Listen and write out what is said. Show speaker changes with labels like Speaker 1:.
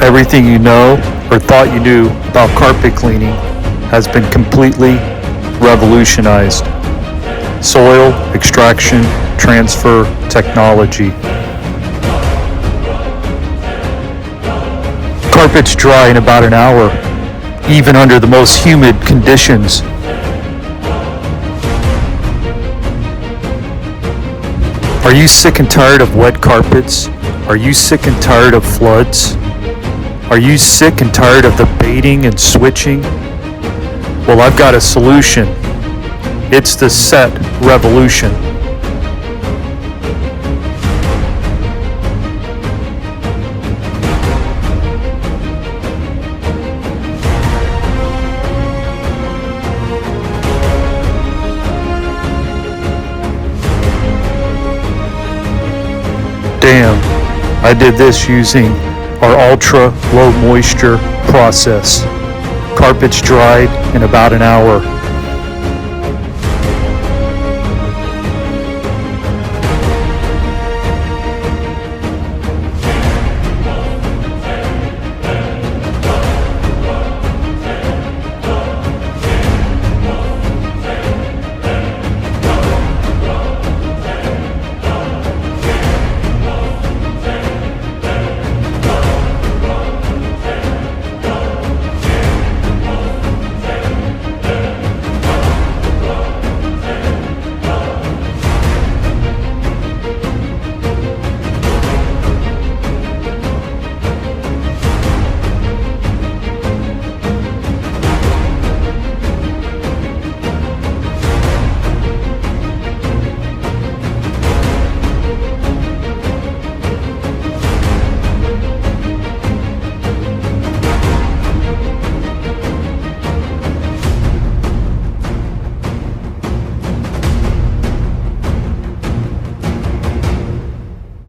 Speaker 1: Everything you know or thought you knew about carpet cleaning has been completely revolutionized. Soil extraction transfer technology. Carpets dry in about an hour, even under the most humid conditions. Are you sick and tired of wet carpets? Are you sick and tired of floods? Are you sick and tired of the baiting and switching? Well, I've got a solution. It's the Set Revolution. Damn, I did this using our ultra low moisture process. Carpets dried in about an hour.